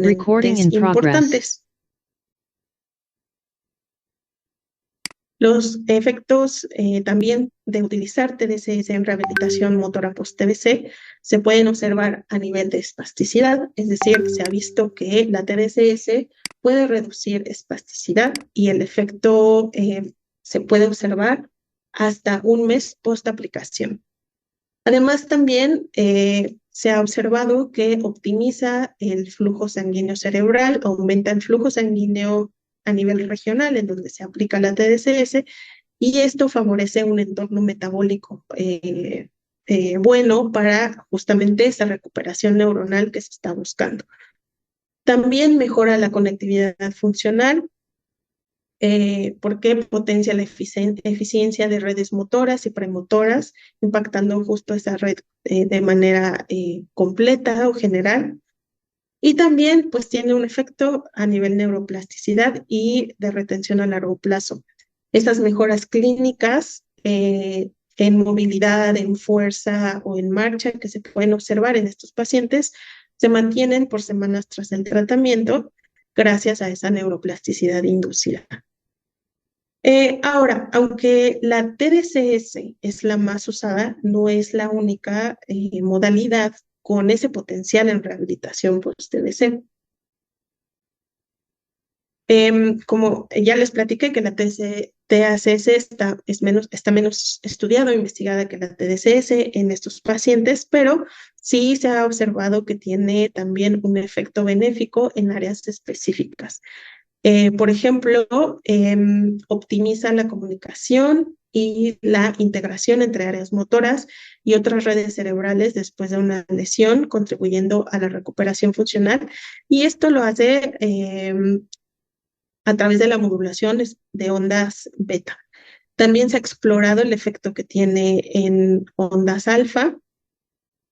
Recording in progress. importantes. Los efectos también de utilizar TDCS en rehabilitación motora post-TBC se pueden observar a nivel de espasticidad, es decir, se ha visto que la TDCS puede reducir espasticidad y el efecto se puede observar hasta un mes post-aplicación. Además, también se ha observado que optimiza el flujo sanguíneo cerebral, aumenta el flujo sanguíneo a nivel regional en donde se aplica la TDCS y esto favorece un entorno metabólico bueno para justamente esa recuperación neuronal que se está buscando. También mejora la conectividad funcional porque potencia la eficiencia de redes motoras y premotoras, impactando justo esa red de manera completa o general. Y también pues tiene un efecto a nivel neuroplasticidad y de retención a largo plazo. Estas mejoras clínicas en movilidad, en fuerza o en marcha que se pueden observar en estos pacientes se mantienen por semanas tras el tratamiento gracias a esa neuroplasticidad inducida. Ahora, aunque la TDCS es la más usada, no es la única modalidad con ese potencial en rehabilitación post-TBC. Como ya les platiqué que la TACS está menos estudiada o investigada que la TDCS en estos pacientes, pero sí se ha observado que tiene también un efecto benéfico en áreas específicas. Por ejemplo, optimiza la comunicación y la integración entre áreas motoras y otras redes cerebrales después de una lesión, contribuyendo a la recuperación funcional. Y esto lo hace a través de la modulación de ondas beta. También se ha explorado el efecto que tiene en ondas alfa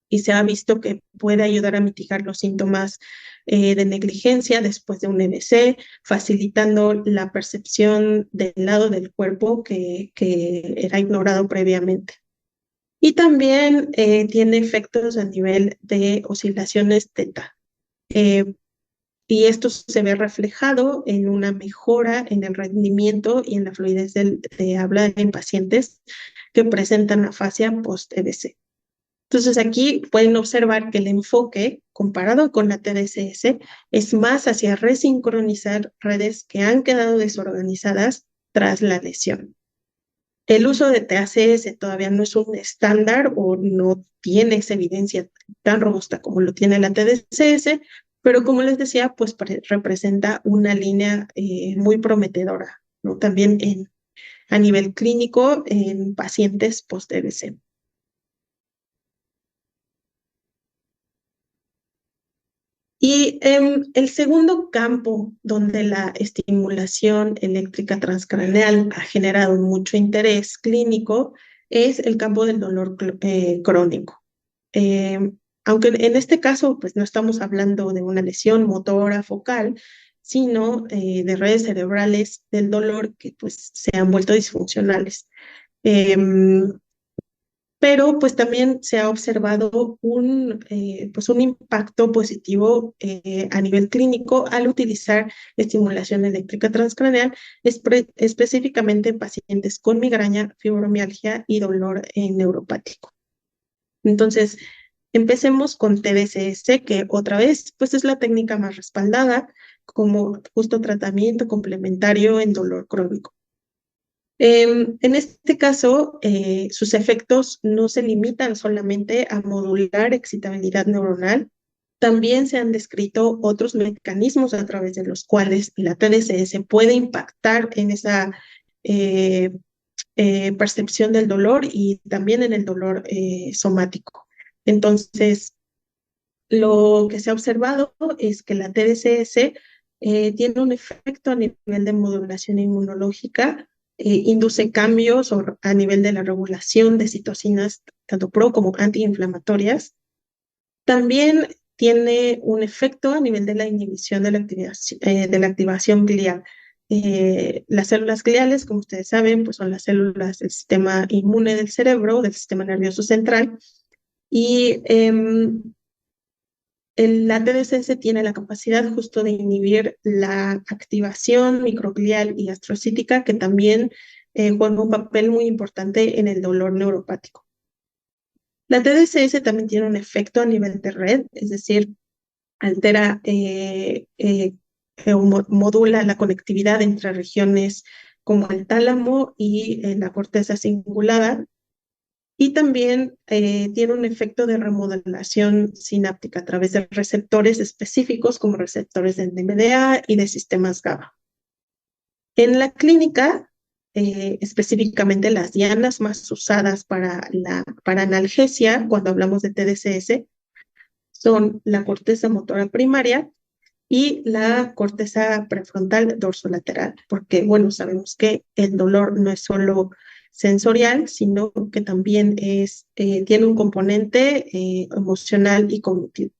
y se ha visto que puede ayudar a mitigar los síntomas de negligencia después de un EBC, facilitando la percepción del lado del cuerpo que era ignorado previamente. Y también tiene efectos a nivel de oscilaciones teta. Y esto se ve reflejado en una mejora en el rendimiento y en la fluidez de habla en pacientes que presentan afasia post-EBC. Entonces aquí pueden observar que el enfoque comparado con la TDCS es más hacia resincronizar redes que han quedado desorganizadas tras la lesión. El uso de TACS todavía no es un estándar o no tiene esa evidencia tan robusta como lo tiene la TDCS, pero como les decía, pues representa una línea muy prometedora, ¿no? También a nivel clínico en pacientes post-EBC. Y el segundo campo donde la estimulación eléctrica transcraneal ha generado mucho interés clínico es el campo del dolor crónico. Aunque en este caso pues no estamos hablando de una lesión motora focal, sino de redes cerebrales del dolor que pues se han vuelto disfuncionales. Pero pues también se ha observado un impacto positivo a nivel clínico al utilizar estimulación eléctrica transcraneal, específicamente en pacientes con migraña, fibromialgia y dolor neuropático. Entonces, empecemos con TDCS, que otra vez pues es la técnica más respaldada como justo tratamiento complementario en dolor crónico. En este caso, sus efectos no se limitan solamente a modular excitabilidad neuronal, también se han descrito otros mecanismos a través de los cuales la TDCS puede impactar en esa percepción del dolor y también en el dolor somático. Entonces, lo que se ha observado es que la TDCS tiene un efecto a nivel de modulación inmunológica, induce cambios a nivel de la regulación de citocinas, tanto pro como antiinflamatorias. También tiene un efecto a nivel de la inhibición de la activación glial. Las células gliales, como ustedes saben, pues son las células del sistema inmune del cerebro, del sistema nervioso central, y la TDCS tiene la capacidad justo de inhibir la activación microglial y astrocítica, que también juega un papel muy importante en el dolor neuropático. La TDCS también tiene un efecto a nivel de red, es decir, altera o modula la conectividad entre regiones como el tálamo y la corteza cingulada, y también tiene un efecto de remodelación sináptica a través de receptores específicos como receptores de NMDA y de sistemas GABA. En la clínica, específicamente las dianas más usadas para analgesia, cuando hablamos de TDCS, son la corteza motora primaria y la corteza prefrontal dorsolateral, porque, bueno, sabemos que el dolor no es solo sensorial, sino que también tiene un componente emocional y cognitivo.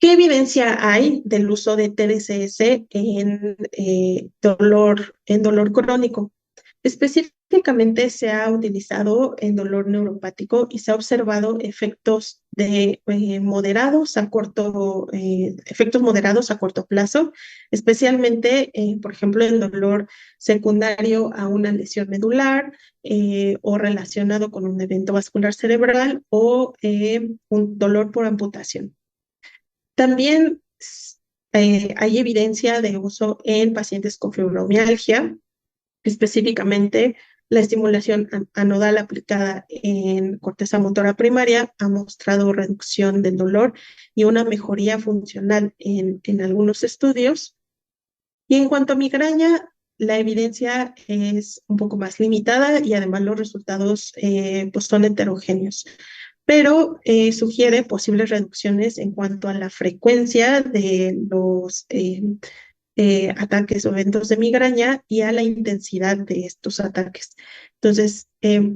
¿Qué evidencia hay del uso de TDCS en dolor crónico? Específicamente se ha utilizado en dolor neuropático y se ha observado efectos moderados a corto plazo, especialmente, por ejemplo, en dolor secundario a una lesión medular o relacionado con un evento vascular cerebral o un dolor por amputación. También hay evidencia de uso en pacientes con fibromialgia, específicamente la estimulación anodal aplicada en corteza motora primaria ha mostrado reducción del dolor y una mejoría funcional en algunos estudios. Y en cuanto a migraña, la evidencia es un poco más limitada y además los resultados pues son heterogéneos, pero sugiere posibles reducciones en cuanto a la frecuencia de los ataques o eventos de migraña y a la intensidad de estos ataques. Entonces,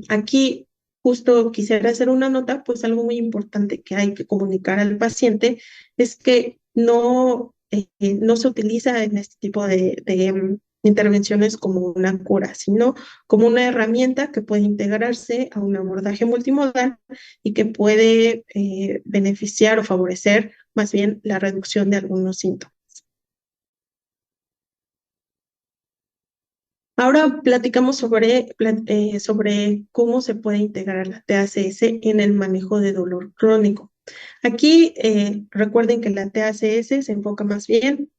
aquí justo quisiera hacer una nota, pues algo muy importante que hay que comunicar al paciente es que no se utiliza en este tipo de intervenciones como una cura, sino como una herramienta que puede integrarse a un abordaje multimodal y que puede beneficiar o favorecer más bien la reducción de algunos síntomas. Ahora platicamos sobre cómo se puede integrar la TACS en el manejo de dolor crónico. Aquí recuerden que la TACS se enfoca más bien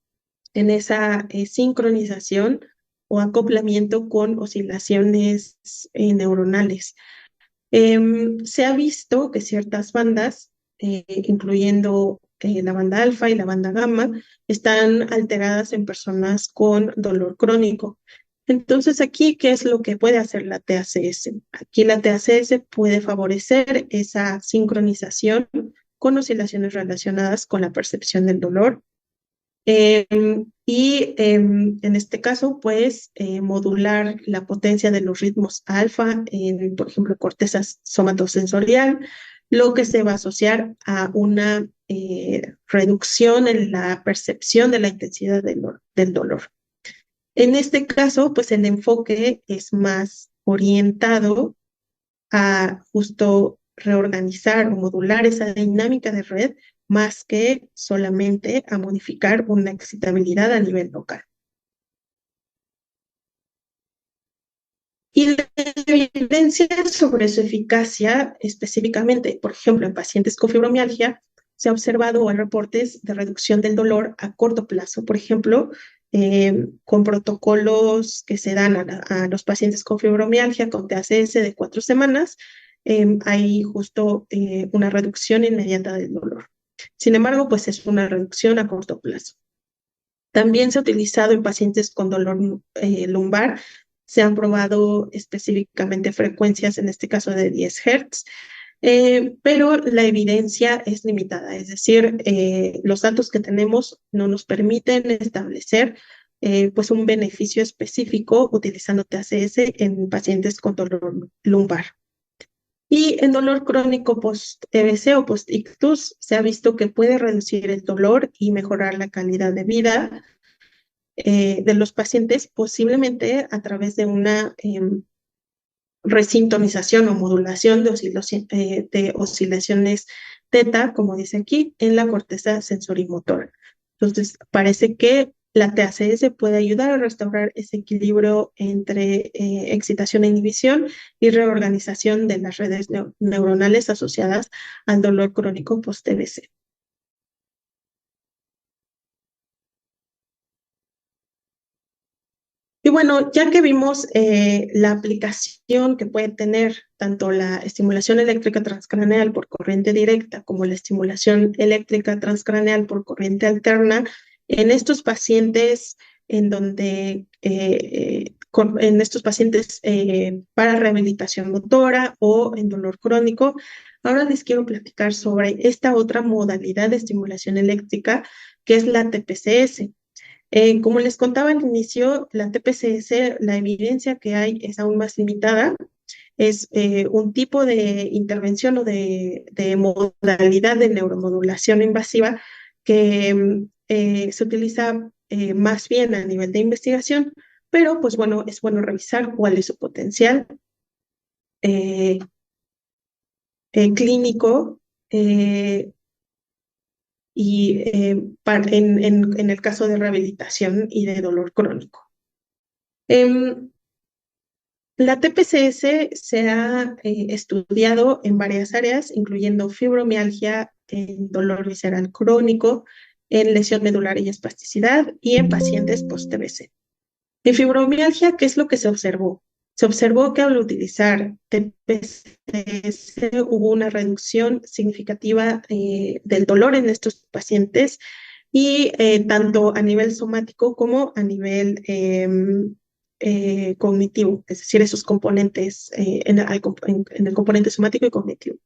en esa sincronización o acoplamiento con oscilaciones neuronales. Se ha visto que ciertas bandas, incluyendo la banda alfa y la banda gamma, están alteradas en personas con dolor crónico. Entonces, aquí, ¿qué es lo que puede hacer la TACS? Aquí la TACS puede favorecer esa sincronización con oscilaciones relacionadas con la percepción del dolor. En este caso, pues, modular la potencia de los ritmos alfa en, por ejemplo, corteza somatosensorial, lo que se va a asociar a una reducción en la percepción de la intensidad del dolor. En este caso, pues el enfoque es más orientado a justo reorganizar o modular esa dinámica de red más que solamente a modificar una excitabilidad a nivel local. Y la evidencia sobre su eficacia, específicamente, por ejemplo, en pacientes con fibromialgia, se ha observado o hay reportes de reducción del dolor a corto plazo, por ejemplo, con protocolos que se dan a los pacientes con fibromialgia con TACS de 4 semanas, hay justo una reducción inmediata del dolor. Sin embargo, pues es una reducción a corto plazo. También se ha utilizado en pacientes con dolor lumbar. Se han probado específicamente frecuencias, en este caso de 10 Hz, pero la evidencia es limitada, es decir, los datos que tenemos no nos permiten establecer pues un beneficio específico utilizando TACS en pacientes con dolor lumbar. Y en dolor crónico post-EBC o post-ictus se ha visto que puede reducir el dolor y mejorar la calidad de vida de los pacientes, posiblemente a través de una resintonización o modulación de oscilaciones teta, como dice aquí, en la corteza sensorimotora. Entonces, parece que la TACS puede ayudar a restaurar ese equilibrio entre excitación e inhibición y reorganización de las redes neuronales asociadas al dolor crónico post-TBC. Y bueno, ya que vimos la aplicación que puede tener tanto la estimulación eléctrica transcraneal por corriente directa como la estimulación eléctrica transcraneal por corriente alterna, en estos pacientes en donde en estos pacientes para rehabilitación motora o en dolor crónico, ahora les quiero platicar sobre esta otra modalidad de estimulación eléctrica que es la TPCS. Como les contaba al inicio, la TPCS, la evidencia que hay es aún más limitada. Es un tipo de intervención o de modalidad de neuromodulación invasiva que se utiliza más bien a nivel de investigación, pero pues bueno, es bueno revisar cuál es su potencial eh, clínico y en el caso de rehabilitación y de dolor crónico. Em, La TPCS se ha estudiado en varias áreas, incluyendo fibromialgia, en dolor visceral crónico, en lesión medular y espasticidad y en pacientes post-TBC. En fibromialgia, ¿qué es lo que se observó? Se observó que al utilizar TPCS hubo una reducción significativa del dolor en estos pacientes y tanto a nivel somático como a nivel cognitivo, es decir, esos componentes en el componente somático y cognitivo.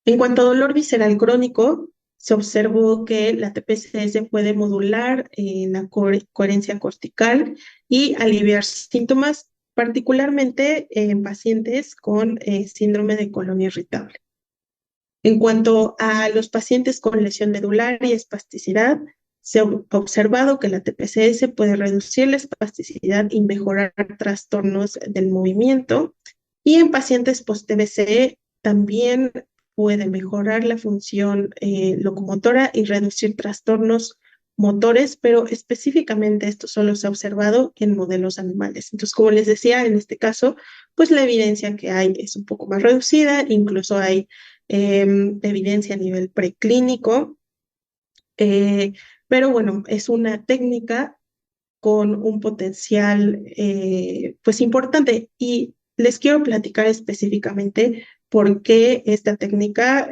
En cuanto a dolor visceral crónico, se observó que la TPCS puede modular la coherencia cortical y aliviar síntomas, particularmente en pacientes con síndrome de colon irritable. En cuanto a los pacientes con lesión medular y espasticidad, se ha observado que la TPCS puede reducir la espasticidad y mejorar trastornos del movimiento. Y en pacientes post-TBC también puede mejorar la función locomotora y reducir trastornos motores, pero específicamente esto solo se ha observado en modelos animales. Entonces, como les decía, en este caso, pues la evidencia que hay es un poco más reducida, incluso hay evidencia a nivel preclínico, eh, pero bueno, es una técnica con un potencial pues importante y les quiero platicar específicamente por qué esta técnica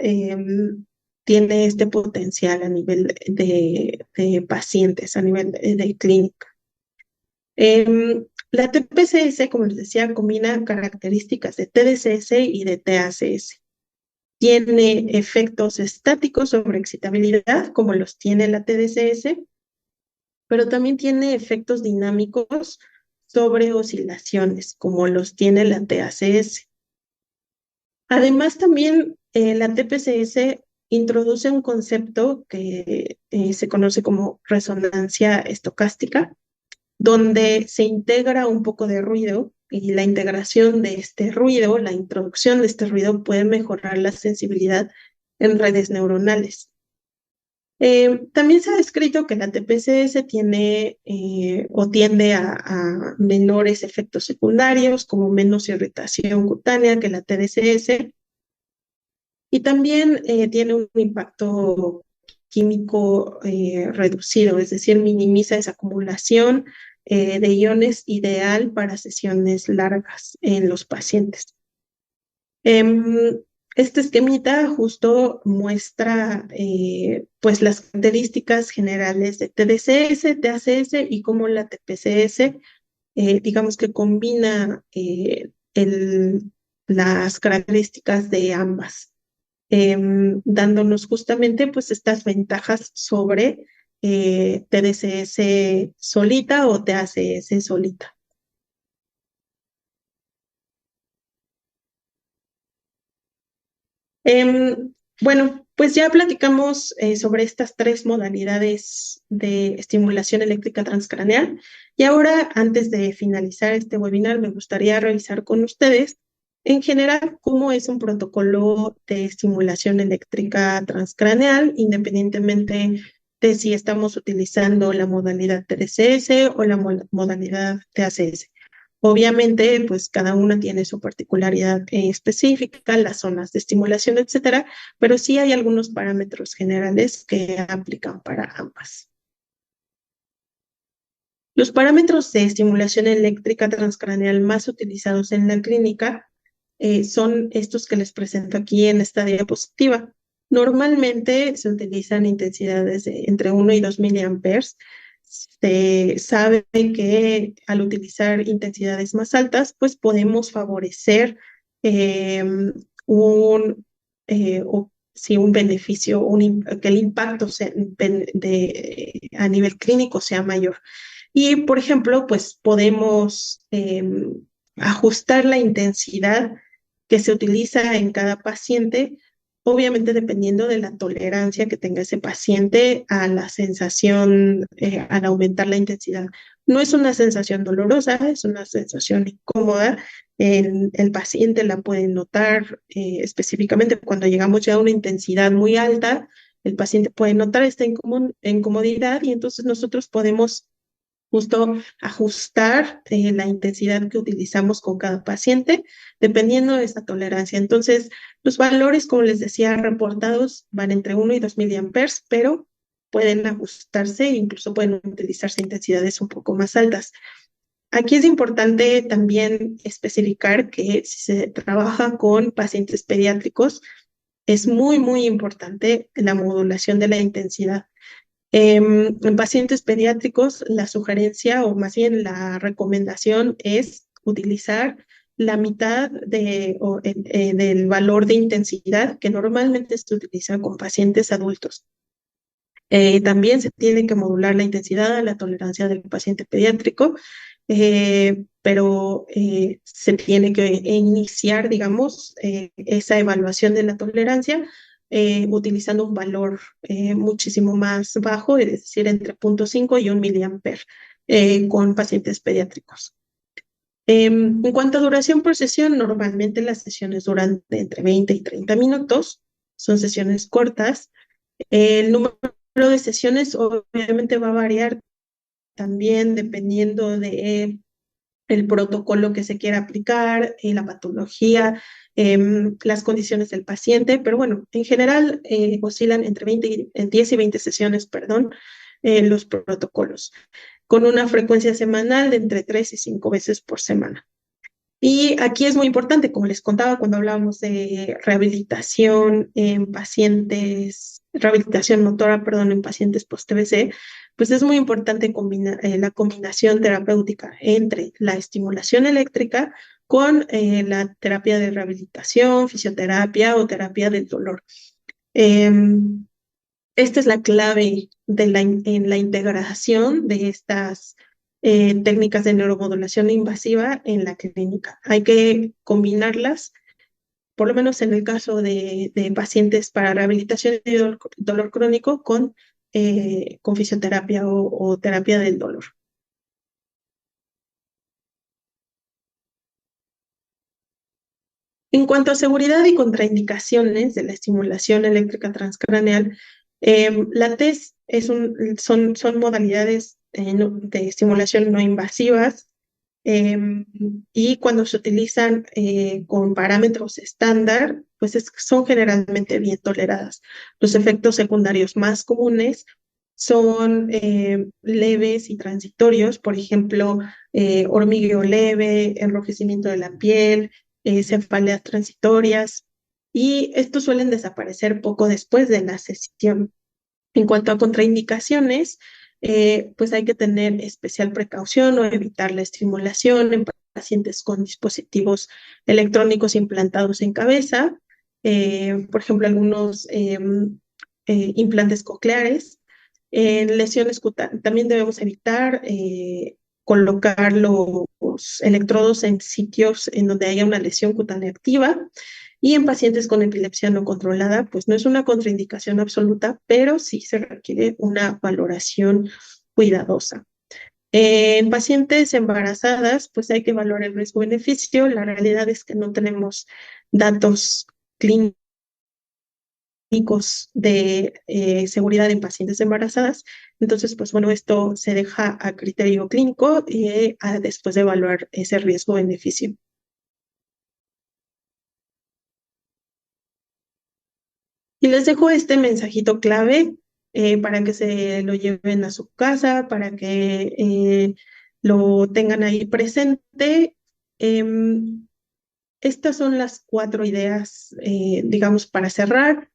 tiene este potencial a nivel de pacientes, a nivel de clínica. La TPCS, como les decía, combina características de TDCS y de TACS. Tiene efectos estáticos sobre excitabilidad, como los tiene la TDCS, pero también tiene efectos dinámicos sobre oscilaciones, como los tiene la TACS. Además, también la TPCS introduce un concepto que se conoce como resonancia estocástica, donde se integra un poco de ruido y la integración de este ruido, la introducción de este ruido puede mejorar la sensibilidad en redes neuronales. También se ha descrito que la TPCS tiene o tiende a menores efectos secundarios, como menos irritación cutánea que la TDCS, y también tiene un impacto químico reducido, es decir, minimiza esa acumulación de iones ideal para sesiones largas en los pacientes. Este esquemita justo muestra pues las características generales de TDCS, TACS y cómo la TPCS, digamos que combina las características de ambas, dándonos justamente pues estas ventajas sobre TDCS solita o TACS solita. Bueno, Pues ya platicamos sobre estas tres modalidades de estimulación eléctrica transcraneal y ahora, antes de finalizar este webinar, me gustaría revisar con ustedes en general cómo es un protocolo de estimulación eléctrica transcraneal, independientemente de si estamos utilizando la modalidad TDCS o la modalidad TACS. Obviamente, pues cada una tiene su particularidad específica, las zonas de estimulación, etcétera, pero sí hay algunos parámetros generales que aplican para ambas. Los parámetros de estimulación eléctrica transcraneal más utilizados en la clínica son estos que les presento aquí en esta diapositiva. Normalmente se utilizan intensidades de entre 1 y 2 miliamperes. Se sabe que al utilizar intensidades más altas, pues podemos favorecer eh, un, sí, un beneficio, que el impacto a nivel clínico sea mayor. Y, por ejemplo, pues podemos ajustar la intensidad que se utiliza en cada paciente, obviamente dependiendo de la tolerancia que tenga ese paciente a la sensación, al aumentar la intensidad. No es una sensación dolorosa, es una sensación incómoda. El paciente la puede notar específicamente cuando llegamos ya a una intensidad muy alta. El paciente puede notar esta incomodidad y entonces nosotros podemos justo ajustar la intensidad que utilizamos con cada paciente, dependiendo de esta tolerancia. Entonces, los valores, como les decía, reportados van entre 1 y 2 miliamperes, pero pueden ajustarse e incluso pueden utilizarse intensidades un poco más altas. Aquí es importante también especificar que si se trabaja con pacientes pediátricos, es muy, muy importante la modulación de la intensidad. En pacientes pediátricos, la sugerencia o más bien la recomendación es utilizar la mitad del valor de intensidad que normalmente se utiliza con pacientes adultos. También se tiene que modular la intensidad a la tolerancia del paciente pediátrico, pero se tiene que iniciar, digamos, esa evaluación de la tolerancia utilizando un valor muchísimo más bajo, es decir, entre 0.5 y 1 miliamper con pacientes pediátricos. En cuanto a duración por sesión, normalmente las sesiones duran de entre 20 y 30 minutos, son sesiones cortas. El número de sesiones obviamente va a variar también dependiendo de el protocolo que se quiera aplicar, la patología, las condiciones del paciente, pero bueno, en general oscilan entre 10 y 20 sesiones, perdón, los protocolos, con una frecuencia semanal de entre 3 y 5 veces por semana. Y aquí es muy importante, como les contaba cuando hablábamos de rehabilitación en pacientes, rehabilitación motora, perdón, en pacientes post-TBC, pues es muy importante la combinación terapéutica entre la estimulación eléctrica con la terapia de rehabilitación, fisioterapia o terapia del dolor. Esta es la clave en la integración de estas técnicas de neuromodulación invasiva en la clínica. Hay que combinarlas, por lo menos en el caso de pacientes para rehabilitación de dolor crónico con fisioterapia o terapia del dolor. En cuanto a seguridad y contraindicaciones de la estimulación eléctrica transcraneal, la TES son modalidades de estimulación no invasivas y cuando se utilizan con parámetros estándar, pues son generalmente bien toleradas. Los efectos secundarios más comunes son leves y transitorios, por ejemplo, hormigueo leve, enrojecimiento de la piel, cefaleas transitorias, y estos suelen desaparecer poco después de la sesión. En cuanto a contraindicaciones, pues hay que tener especial precaución o evitar la estimulación en pacientes con dispositivos electrónicos implantados en cabeza, por ejemplo, algunos implantes cocleares. En lesiones cutáneas también debemos evitar colocar los electrodos en sitios en donde haya una lesión cutánea activa. Y en pacientes con epilepsia no controlada, pues no es una contraindicación absoluta, pero sí se requiere una valoración cuidadosa. En pacientes embarazadas, pues hay que evaluar el riesgo-beneficio. La realidad es que no tenemos datos clínicos de seguridad en pacientes embarazadas. Entonces, pues bueno, esto se deja a criterio clínico y después de evaluar ese riesgo-beneficio. Y les dejo este mensajito clave para que se lo lleven a su casa, para que lo tengan ahí presente. Em, Estas son las cuatro ideas, digamos, para cerrar,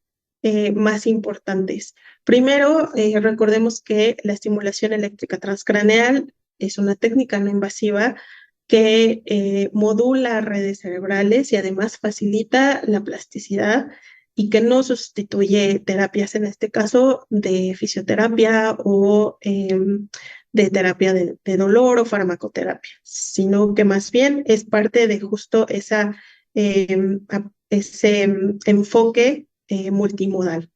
más importantes. Primero, recordemos que la estimulación eléctrica transcraneal es una técnica no invasiva que modula redes cerebrales y además facilita la plasticidad y que no sustituye terapias, en este caso, de fisioterapia o de terapia de dolor o farmacoterapia, sino que más bien es parte de justo ese enfoque multimodal.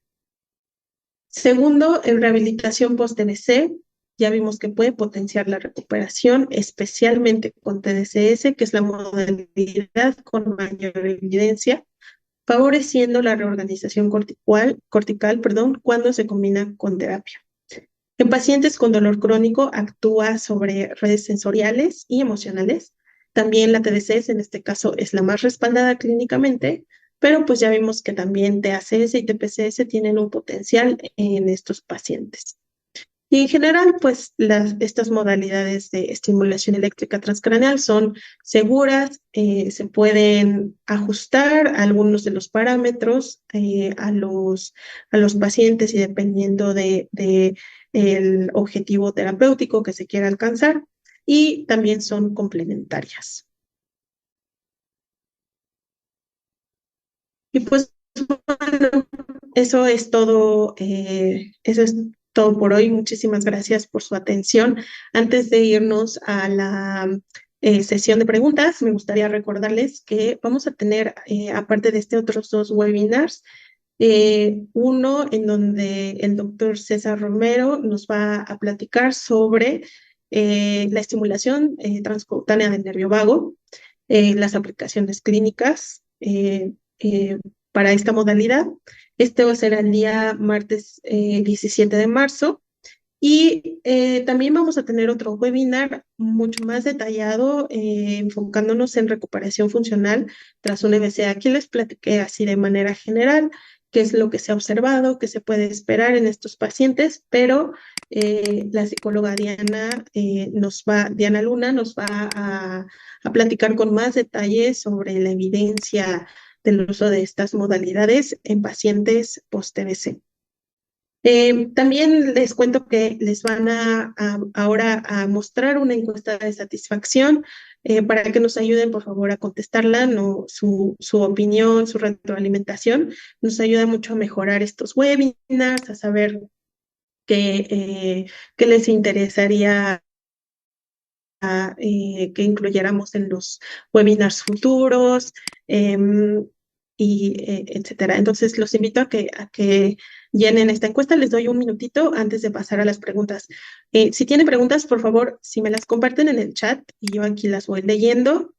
Segundo, en rehabilitación post-TBC, ya vimos que puede potenciar la recuperación, especialmente con TDCS, que es la modalidad con mayor evidencia, favoreciendo la reorganización cortical, perdón, cuando se combina con terapia. En pacientes con dolor crónico actúa sobre redes sensoriales y emocionales. También la TDCS en este caso es la más respaldada clínicamente, pero pues ya vimos que también TACS y TPCS tienen un potencial en estos pacientes. Y en general, pues estas modalidades de estimulación eléctrica transcraneal son seguras, se pueden ajustar algunos de los parámetros a los pacientes y dependiendo de el objetivo terapéutico que se quiera alcanzar, y también son complementarias. Y pues bueno, eso es todo por hoy. Muchísimas gracias por su atención. Antes de irnos a la sesión de preguntas, me gustaría recordarles que vamos a tener, aparte de otros dos webinars, uno en donde el doctor César Romero nos va a platicar sobre la estimulación transcutánea del nervio vago, las aplicaciones clínicas para esta modalidad. Este va a ser el día martes 17 de marzo. Y también vamos a tener otro webinar mucho más detallado, enfocándonos en recuperación funcional tras un EBC. Aquí les platiqué así de manera general qué es lo que se ha observado, qué se puede esperar en estos pacientes, pero la psicóloga Diana Luna nos va a platicar con más detalles sobre la evidencia del uso de estas modalidades en pacientes post-TBC. También les cuento que les van ahora a mostrar una encuesta de satisfacción para que nos ayuden, por favor, a contestarla. No, su opinión, su retroalimentación nos ayuda mucho a mejorar estos webinars, a saber qué les interesaría que incluyéramos en los webinars futuros, etcétera. Entonces, los invito a que llenen esta encuesta. Les doy un minutito antes de pasar a las preguntas. Si tienen preguntas, por favor, si me las comparten en el chat y yo aquí las voy leyendo.